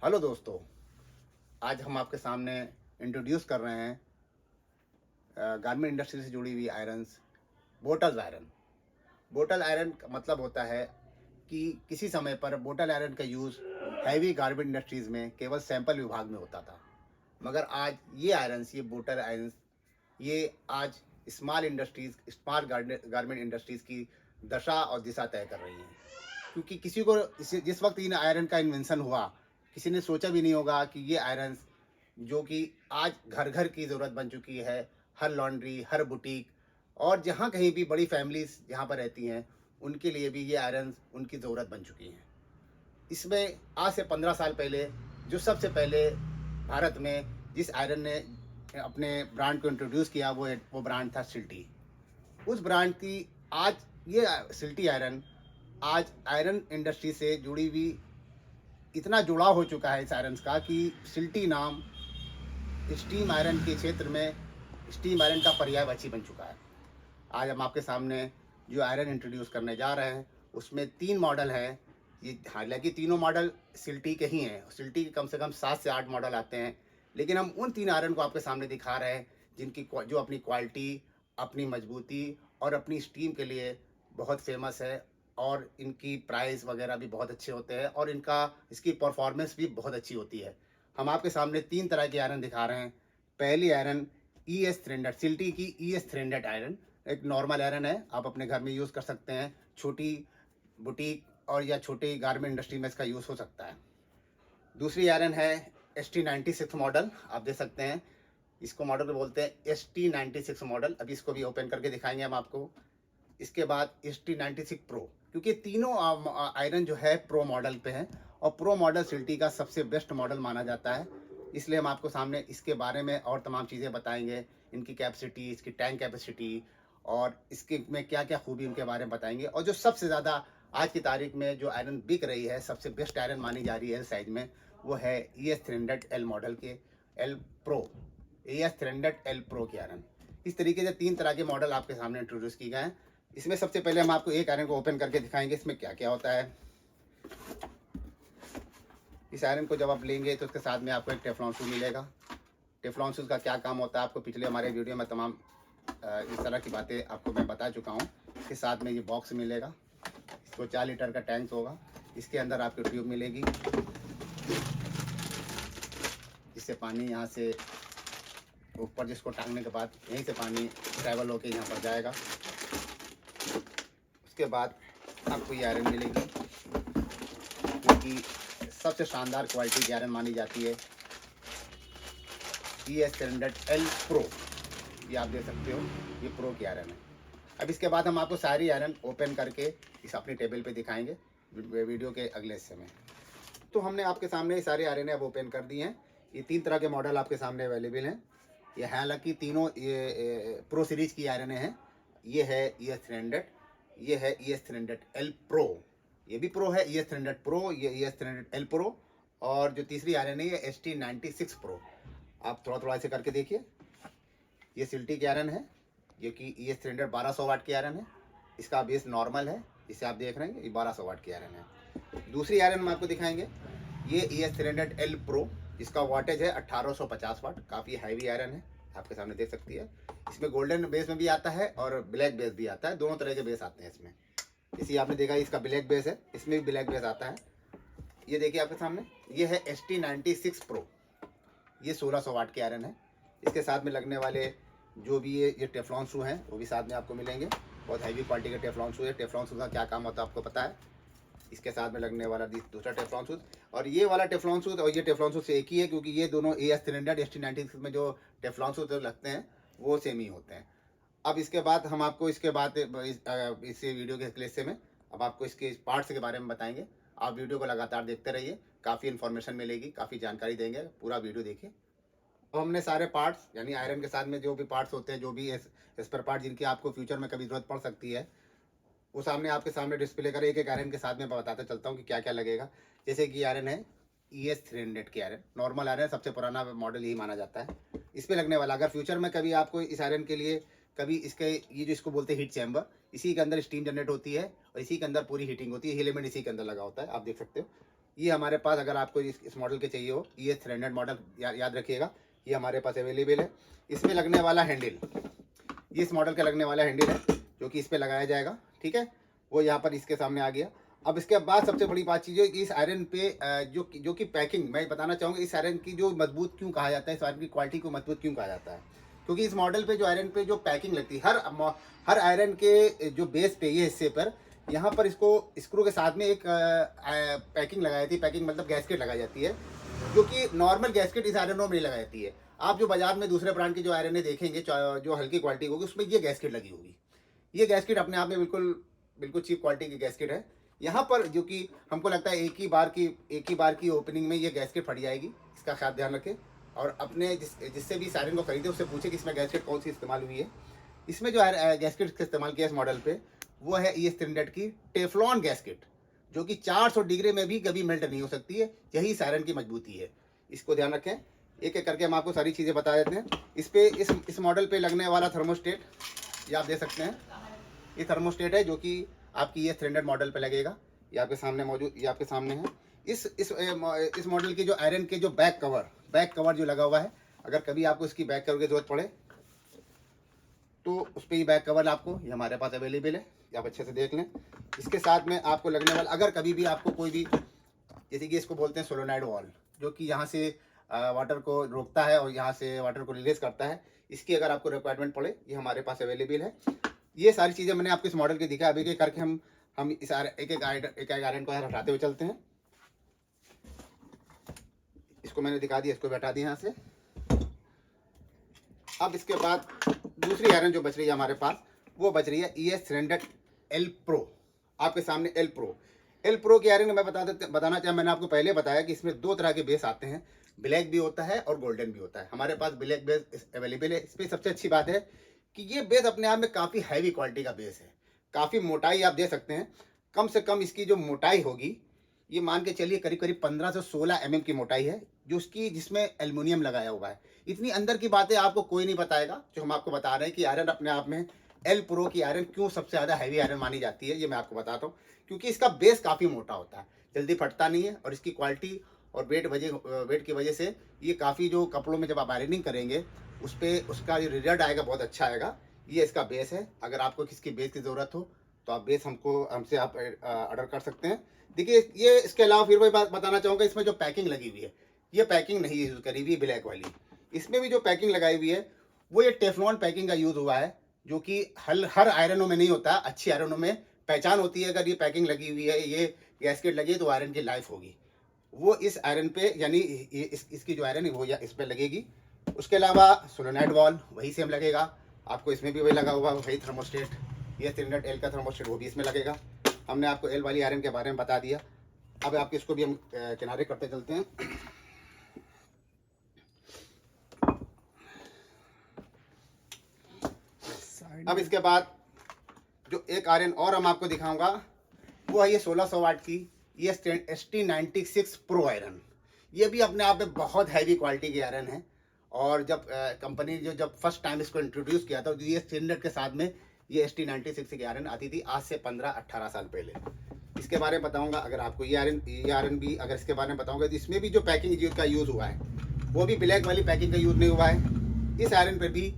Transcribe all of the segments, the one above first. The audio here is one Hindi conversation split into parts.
हेलो दोस्तों, आज हम आपके सामने इंट्रोड्यूस कर रहे हैं गारमेंट इंडस्ट्री से जुड़ी हुई irons, bottle iron. Bottle iron का मतलब होता है कि किसी समय पर बोटल आयरन का यूज़ हैवी गारमेंट इंडस्ट्रीज़ में केवल सैंपल विभाग में होता था। मगर आज ये आयरन्स, ये बोटल आयरन्स, ये आज स्मॉल गारमेंट इंडस्ट्रीज़ की दशा और दिशा तय कर रही हैं। क्योंकि किसी को जिस वक्त इन आयरन का इन्वेंशन हुआ, किसी ने सोचा भी नहीं होगा कि ये आयरन जो कि आज घर घर की ज़रूरत बन चुकी है, हर लॉन्ड्री, हर बुटीक और जहाँ कहीं भी बड़ी फैमिलीज जहाँ पर रहती हैं, उनके लिए भी ये आयरन उनकी ज़रूरत बन चुकी हैं। इसमें आज से 15 साल पहले जो सबसे पहले भारत में जिस आयरन ने अपने ब्रांड को इंट्रोड्यूस किया, वो ब्रांड था सिल्टी। उस ब्रांड की आज ये सिल्टी आयरन आज आयरन इंडस्ट्री से जुड़ी हुई इतना जुड़ाव हो चुका है इस आयरन का कि सिल्टी नाम स्टीम आयरन के क्षेत्र में स्टीम आयरन का पर्यायवाची बन चुका है। आज हम आपके सामने जो आयरन इंट्रोड्यूस करने जा रहे हैं उसमें 3 मॉडल हैं। ये हालांकि तीनों मॉडल सिल्टी के ही हैं, सिल्टी के कम से कम 7 से 8 मॉडल आते हैं, लेकिन हम उन 3 आयरन को आपके सामने दिखा रहे हैं जो अपनी क्वालिटी, अपनी मजबूती और अपनी स्टीम के लिए बहुत फेमस है और इनकी प्राइस वगैरह भी बहुत अच्छे होते हैं और इसकी परफॉर्मेंस भी बहुत अच्छी होती है। हम आपके सामने 3 तरह के आयरन दिखा रहे हैं। पहली आयरन ES300, सिल्टी की ES300 आयरन एक नॉर्मल आयरन है, आप अपने घर में यूज़ कर सकते हैं। छोटी बुटीक और या छोटी गारमेंट इंडस्ट्री में इसका यूज़ हो सकता है। दूसरी आयरन है ST96 मॉडल, आप देख सकते हैं, इसको मॉडल बोलते हैं ST96 मॉडल। अभी इसको भी ओपन करके दिखाएंगे हम आपको। इसके बाद ST96 प्रो, क्योंकि तीनों आयरन जो है प्रो मॉडल पे हैं और प्रो मॉडल सिल्टी का सबसे बेस्ट मॉडल माना जाता है। इसलिए हम आपको सामने इसके बारे में और तमाम चीज़ें बताएंगे, इनकी कैपेसिटी, इसकी टैंक कैपेसिटी और इसके में क्या क्या खूबी उनके बारे में बताएंगे। और जो सबसे ज़्यादा आज की तारीख में जो आयरन बिक रही है, सबसे बेस्ट आयरन मानी जा रही है साइज में, वो है ES300L मॉडल के एल प्रो, ES300L प्रो की आयरन। इस तरीके से 3 तरह के मॉडल आपके सामने इंट्रोड्यूस किए गए हैं। इसमें सबसे पहले हम आपको एक आयरन को ओपन करके दिखाएंगे, इसमें क्या क्या होता है। इस आयरन को जब आप लेंगे तो उसके साथ में आपको एक टेफ्लॉन शूज मिलेगा। टेफ्लॉन शूज का क्या काम होता है, आपको पिछले हमारे वीडियो में तमाम इस तरह की बातें आपको मैं बता चुका हूँ। इसके साथ में ये बॉक्स मिलेगा, इसको 4 लीटर का टैंक होगा। इसके अंदर आपको ट्यूब मिलेगी, जिससे पानी यहाँ से ऊपर, जिसको टांगने के बाद यहीं से पानी ट्रैवल होकर यहाँ पर जाएगा। उसके बाद आपको ये आयरन मिलेगी, क्योंकि सबसे शानदार क्वालिटी की आयरन मानी जाती है ES300L प्रो। ये आप देख सकते हो, ये प्रो की आयरन है। अब इसके बाद हम आपको सारी आयरन ओपन करके इस अपनी टेबल पे दिखाएंगे वीडियो के अगले हिस्से में। तो हमने आपके सामने ये सारे आयरन अब ओपन कर दिए हैं। ये 3 तरह के मॉडल आपके सामने अवेलेबल हैं। ये हालांकि तीनों ये प्रो सीरीज की आयरन हैं। ये है ES300, ये है ES300L प्रो, ये भी प्रो है, ES300 प्रो, ये ES300L प्रो, और जो तीसरी आयरन है ये ST96 प्रो। आप थोड़ा थोड़ा ऐसे करके देखिए। ये सिल्टी की आयरन है, जो कि ES300 1200 वाट की आयरन है। इसका बेस नॉर्मल है, इसे आप देख रहे हैं, ये 1200 वाट की आयरन है। दूसरी आयरन हम आपको दिखाएंगे, ये ES300L प्रो, इसका वाटेज है 1850 वाट, काफ़ी हैवी आयरन है, आपके सामने देख सकती है। इसमें गोल्डन बेस में भी आता है और ब्लैक बेस भी आता है, दोनों तरह के बेस आते हैं इसमें। इसी आपने देखा इसका ब्लैक बेस है, इसमें भी ब्लैक बेस आता है। ये देखिए आपके सामने, ये है ST96 प्रो, ये 1600 वाट की आयरन है। इसके साथ में लगने वाले जो भी ये टेफ्लॉन शू हैं वो भी साथ में आपको मिलेंगे। बहुत हैवी क्वालिटी के टेफ्लॉन शू है। टेफ्लॉन शू का क्या काम होता है आपको पता है। इसके साथ में लगने वाला दूसरा टेफ्लॉन शूज, और ये वाला टेफ्लॉन शूज और ये टेफ्लॉन शूज एक ही है, क्योंकि ये दोनों ES300 ST96 में जो टेफ्लॉन शूज लगते हैं वो सेम ही होते हैं। अब इसके बाद हम आपको इसके बाद इस वीडियो के अगले हिस्से में अब आपको इसके पार्ट्स के बारे में बताएंगे। आप वीडियो को लगातार देखते रहिए, काफ़ी इन्फॉर्मेशन मिलेगी, काफ़ी जानकारी देंगे, पूरा वीडियो देखिए। अब हमने सारे पार्ट्स, यानी आयरन के साथ में जो भी पार्ट्स होते हैं, जो भी स्पेयर पार्ट जिनकी आपको फ्यूचर में कभी ज़रूरत पड़ सकती है, वो सामने आपके सामने डिस्प्ले कर एक एक आयरन के साथ में बताता चलता हूँ कि क्या क्या लगेगा। जैसे कि आयरन है ES300 की आयरन, नॉर्मल आयरन, सबसे पुराना मॉडल यही माना जाता है। इस पर लगने वाला, अगर फ्यूचर में कभी आपको इस आयरन के लिए कभी इसके ये जो इसको बोलते हैं हीट चैम्बर, इसी के अंदर स्टीम जनरेट होती है और इसी के अंदर पूरी हीटिंग होती है, एलिमेंट इसी के अंदर लगा होता है, आप देख सकते हो। ये हमारे पास अगर आपको इस मॉडल के चाहिए हो, ये 300 मॉडल याद रखिएगा, ये हमारे पास अवेलेबल है। इसमें लगने वाला हैंडल, ये इस मॉडल का लगने वाला हैंडल है जो कि इस पर लगाया जाएगा, ठीक है। वो यहाँ पर इसके सामने आ गया। अब इसके बाद सबसे बड़ी बात चीज़ है कि इस आयरन पे जो कि पैकिंग मैं बताना चाहूँगा, इस आयरन की जो मजबूत क्यों कहा जाता है, इस आयरन की क्वालिटी को मजबूत क्यों कहा जाता है, क्योंकि इस मॉडल पे जो आयरन पे जो पैकिंग लगती है, हर आयरन के जो बेस पे ये हिस्से पर यहाँ पर इसको स्क्रू के साथ में एक पैकिंग लगाई जाती है। पैकिंग मतलब गैस्केट लगाई जाती है, जो कि नॉर्मल गैस्केट इस आयरनों में नहीं लगाई जाती है। आप जो बाजार में दूसरे ब्रांड की जो आयरन देखेंगे जो हल्की क्वालिटी होगी, उसमें ये गैस्केट लगी होगी। ये गैस्केट अपने आप में बिल्कुल बिल्कुल चीप क्वालिटी की गैस्केट है। यहाँ पर जो कि हमको लगता है एक ही बार की ओपनिंग में ये गैस्केट फट जाएगी, इसका खास ध्यान रखें। और अपने जिससे भी सायरन को खरीदे उससे पूछे कि इसमें गैस्केट कौन सी इस्तेमाल हुई है। इसमें जो गैस्केट का इस्तेमाल किया इस मॉडल पे, वो है ES300 की टेफ्लॉन गैस्केट, जो कि 400 डिग्री में भी कभी मेल्ट नहीं हो सकती है। यही सायरन की मजबूती है, इसको ध्यान रखें। एक एक करके हम आपको सारी चीज़ें बता देते हैं। इस मॉडल पे लगने वाला थर्मोस्टेट ये आप दे सकते हैं। ये थर्मोस्टेट है जो कि आपकी ES300 मॉडल पे लगेगा। ये आपके सामने मौजूद, ये आपके सामने है। इस मॉडल की जो आयरन के जो बैक कवर जो लगा हुआ है, अगर कभी आपको इसकी बैक कवर की जरूरत पड़े तो उस पर ही बैक कवर आपको ये हमारे पास अवेलेबल है, आप अच्छे से देख लें। इसके साथ में आपको लगने वाला, अगर कभी भी आपको कोई भी, जैसे कि इसको बोलते हैं सोलोनाइड वॉल, जो कि यहाँ से वाटर को रोकता है और यहाँ से वाटर को रिलीज करता है, इसकी अगर आपको रिक्वायरमेंट पड़े, ये हमारे पास अवेलेबल है। ये सारी चीज़ें मैंने आपको इस मॉडल की दिखा। अभी एक करके हम इस एक आयरन को हटाते हुए चलते हैं। इसको मैंने दिखा दिया, इसको भी हटा दिया यहाँ से। अब इसके बाद दूसरी आयरन जो बच रही है हमारे पास, वो बच रही है ES300 L Pro। आपके सामने L Pro की आयरन मैं बताना चाहे, मैंने आपको पहले बताया कि इसमें दो तरह के बेस आते हैं, ब्लैक भी होता है और गोल्डन भी होता है। हमारे पास ब्लैक बेस अवेलेबल है। इस पर सबसे अच्छी बात है कि ये बेस अपने आप में काफ़ी हैवी क्वालिटी का बेस है। काफ़ी मोटाई आप दे सकते हैं। कम से कम इसकी जो मोटाई होगी, ये मान के चलिए करीब करीब 15 से 16 mm की मोटाई है, जिसमें एल्युमिनियम लगाया हुआ है। इतनी अंदर की बातें आपको कोई नहीं बताएगा। जो हम आपको बता रहे हैं कि आयरन अपने आप में, L Pro की आयरन क्यों सबसे ज़्यादा हैवी आयरन मानी जाती है, ये मैं आपको बताता हूँ। क्योंकि इसका बेस काफ़ी मोटा होता है, जल्दी फटता नहीं है, और इसकी क्वालिटी और वेट की वजह से ये काफ़ी, जो कपड़ों में जब आप आयरनिंग करेंगे उस पर उसका जो रिजल्ट आएगा बहुत अच्छा आएगा। ये इसका बेस है। अगर आपको किसकी बेस की ज़रूरत हो तो आप बेस हमसे आप ऑर्डर कर सकते हैं। देखिए, ये इसके अलावा फिर वही बात बताना चाहूँगा, इसमें जो पैकिंग लगी हुई है, ये पैकिंग नहीं यूज़ करी हुई ब्लैक वाली। इसमें भी जो पैकिंग लगाई हुई है वो ये टेफ्लॉन पैकिंग का यूज़ हुआ है, जो कि हर आयरनों में नहीं होता। अच्छी आयरनों में पहचान होती है, अगर ये पैकिंग लगी हुई है, ये गैस्केट लगी है, तो आयरन की लाइफ होगी। वो इस आयरन पे, यानी इसकी जो आयरन है वो इस पर लगेगी। उसके अलावा सोलोनाइड वॉल वही सेम लगेगा आपको, इसमें भी वही लगा हुआ, वही थर्मोस्टेट, ये 300 L का थर्मोस्टेट वो भी इसमें लगेगा। हमने आपको L वाली आयरन के बारे में बता दिया। अब आपके इसको भी हम किनारे करते चलते हैं। अब इसके बाद जो एक आयरन और हम आपको दिखाऊंगा, वो है ये 1600 वाट की ये ST96 प्रो आयरन। ये भी अपने आप में बहुत हैवी क्वालिटी की आयरन है। और जब कंपनी जब फर्स्ट टाइम इसको इंट्रोड्यूस किया था, तो ये स्टैंडर्ड के साथ में ये ST96 की आयरन आती थी, आज से 15-18 साल पहले। इसके बारे में बताऊंगा। अगर आपको ये आयरन भी अगर इसके बारे में बताऊंगा, तो इसमें भी जो पैकिंग का यूज़ हुआ है वो भी ब्लैक वाली पैकिंग का यूज़ नहीं हुआ है। इस आयरन पर भी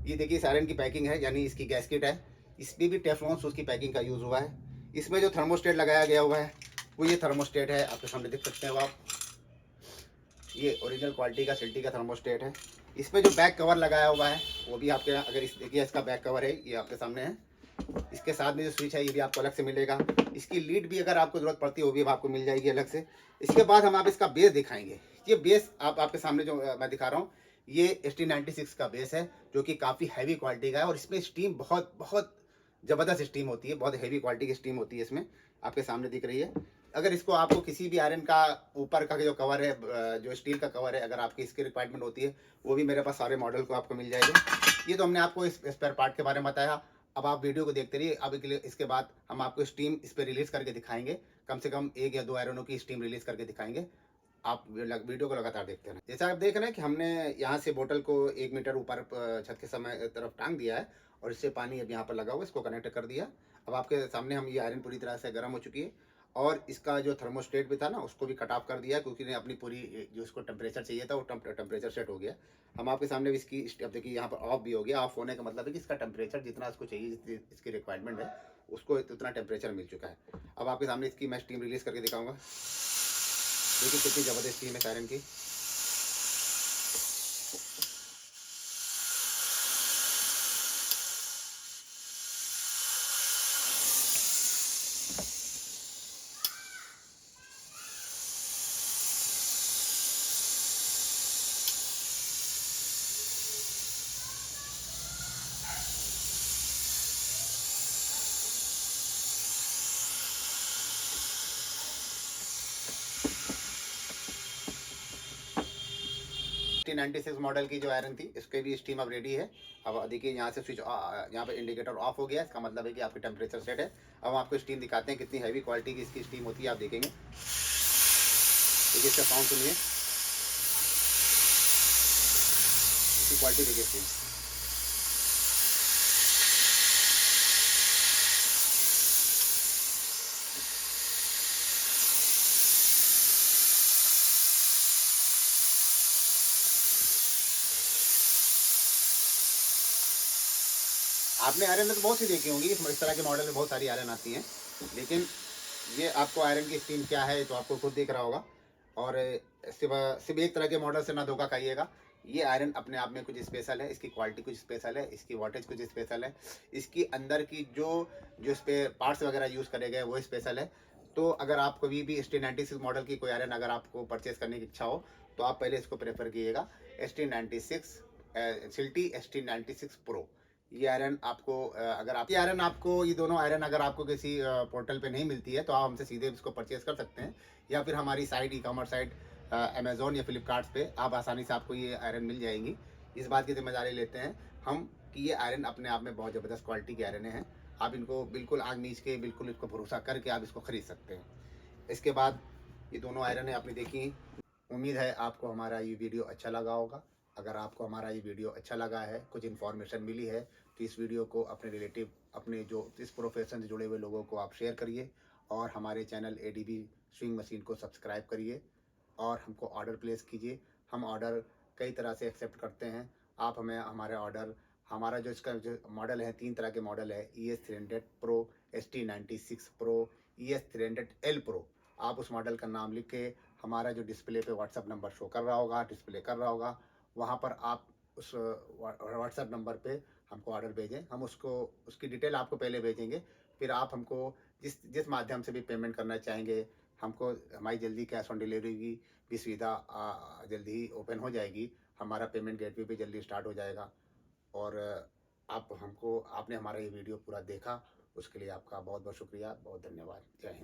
ये देखिए, इस आयरन की पैकिंग है, यानी इसकी गैस्केट है। इसमें भी टेफ्लॉन शूज़ की पैकिंग का यूज़ हुआ है। इसमें जो थर्मोस्टेट लगाया गया हुआ है वो ये थर्मोस्टेट है, आपके सामने देख सकते हैं आप। ये ओरिजिनल क्वालिटी का सिल्टी का थर्मोस्टेट है। इसमें जो बैक कवर लगाया हुआ है वो भी आपके, अगर इस देखिए इसका बैक कवर है, ये आपके सामने है। इसके साथ में जो स्विच है ये भी आपको अलग से मिलेगा। इसकी लीड भी अगर आपको ज़रूरत पड़ती है वो भी आपको मिल जाएगी अलग से। इसके बाद हम आप इसका बेस दिखाएंगे। ये बेस आपके सामने जो मैं दिखा रहा हूँ, ये ST96 का बेस है, जो कि काफ़ी हैवी क्वालिटी का है। और इसमें स्टीम बहुत बहुत ज़बरदस्त स्टीम होती है, बहुत हैवी क्वालिटी की स्टीम होती है इसमें, आपके सामने दिख रही है। अगर इसको आपको किसी भी आयरन का ऊपर का जो कवर है, जो स्टील का कवर है, अगर आपकी इसकी रिक्वायरमेंट होती है, वो भी मेरे पास सारे मॉडल को आपको मिल जाएगा। ये तो हमने आपको इस स्पेयर पार्ट के बारे में बताया। अब आप वीडियो को देखते रहिए। अब इसके बाद हम आपको स्टीम इस पर रिलीज़ करके दिखाएंगे। कम से कम 1 या 2 आयरनों की स्टीम रिलीज़ करके दिखाएंगे। आप वीडियो को लगातार देखते रहें। जैसा आप देख रहे हैं कि हमने यहाँ से बोतल को 1 मीटर ऊपर छत के समय तरफ टांग दिया है, और इससे पानी अब यहाँ पर लगा हुआ, इसको कनेक्ट कर दिया। अब आपके सामने हम ये आयरन पूरी तरह से गर्म हो चुकी है। और इसका जो थर्मोस्टेट भी था ना उसको भी कट ऑफ कर दिया, क्योंकि ने अपनी पूरी जो इसको टेम्परेचर चाहिए था वो टेम्परेचर सेट हो गया। हम आपके सामने भी इसकी अब देखिए यहाँ पर ऑफ भी हो गया। ऑफ होने का मतलब है कि इसका टेम्परेचर जितना इसको चाहिए, जितनी इसकी रिक्वायरमेंट है उसको उतना टेम्परेचर मिल चुका है। अब आपके सामने इसकी मैं स्टीम रिलीज करके दिखाऊंगा। देखिए कितनी ज़बरदस्त स्टीम है सायरन की। टी 96 मॉडल की जो आयरन थी इसके भी स्टीम अब रेडी है। अब देखिए यहाँ से स्विच यहाँ पे इंडिकेटर ऑफ हो गया, इसका मतलब है कि आपकी टेम्परेचर सेट है। अब हम आपको स्टीम दिखाते हैं कितनी हैवी क्वालिटी की इसकी स्टीम होती है, आप देखेंगे। देखिए इसका साउंड सुनिए, इसकी क्वालिटी देखिए स्टीम। आपने आयरन में तो बहुत सी देखी होंगी, इस तरह के मॉडल में बहुत सारी आयरन आती हैं, लेकिन ये आपको आयरन की स्टीम क्या है तो आपको खुद दिख रहा होगा। और सिर्फ एक तरह के मॉडल से ना धोखा खाइएगा। ये आयरन अपने आप में कुछ स्पेशल है, इसकी क्वालिटी कुछ स्पेशल है, इसकी वाटेज कुछ स्पेशल है, इसकी अंदर की जो जो इस पे पार्ट्स वगैरह यूज़ करे गए वो स्पेशल है। तो अगर आप कभी भी ST96 मॉडल की कोई आयरन अगर आपको परचेज करने की इच्छा हो तो आप पहले इसको प्रेफर कीजिएगा ST96 सिल्टी ST96 प्रो। ये आयरन आपको अगर आप ये आयरन आपको ये दोनों आयरन अगर आपको किसी पोर्टल पे नहीं मिलती है तो आप हमसे सीधे इसको परचेज कर सकते हैं, या फिर हमारी साइट ई-कॉमर्स साइट अमेज़ॉन या फ्लिपकार्ट पे आप आसानी से आपको ये आयरन मिल जाएंगी। इस बात की जिम्मेदारी लेते हैं हम कि ये आयरन अपने आप में बहुत ज़बरदस्त क्वालिटी के आयरन हैं। आप इनको बिल्कुल आग मीच के बिल्कुल इसको भरोसा करके आप इसको खरीद सकते हैं। इसके बाद ये दोनों आयरन है आपने देखी। उम्मीद है आपको हमारा ये वीडियो अच्छा लगा होगा। अगर आपको हमारा ये वीडियो अच्छा लगा है, कुछ इन्फॉर्मेशन मिली है, तो इस वीडियो को अपने रिलेटिव, अपने जो इस प्रोफेशन से जुड़े हुए लोगों को आप शेयर करिए, और हमारे चैनल ADB स्विंग मशीन को सब्सक्राइब करिए और हमको ऑर्डर प्लेस कीजिए। हम ऑर्डर कई तरह से एक्सेप्ट करते हैं। आप हमें हमारे ऑर्डर, हमारा जो इसका जो मॉडल है, 3 तरह के मॉडल है, ES300 pro, ST96 pro, ES300L pro. आप उस मॉडल का नाम लिख के हमारा जो डिस्प्ले पे व्हाट्सअप नंबर शो कर रहा होगा, डिस्प्ले कर रहा होगा, वहाँ पर आप उस व्हाट्सअप नंबर पे हमको ऑर्डर भेजें। हम उसको उसकी डिटेल आपको पहले भेजेंगे, फिर आप हमको जिस जिस माध्यम से भी पेमेंट करना चाहेंगे, हमको हमारी जल्दी कैश ऑन डिलीवरी की भी सुविधा जल्दी ही ओपन हो जाएगी। हमारा पेमेंट गेटवे भी जल्दी स्टार्ट हो जाएगा। और आप हमको आपने हमारा ये वीडियो पूरा देखा, उसके लिए आपका बहुत बहुत शुक्रिया, बहुत धन्यवाद। जय हिंद।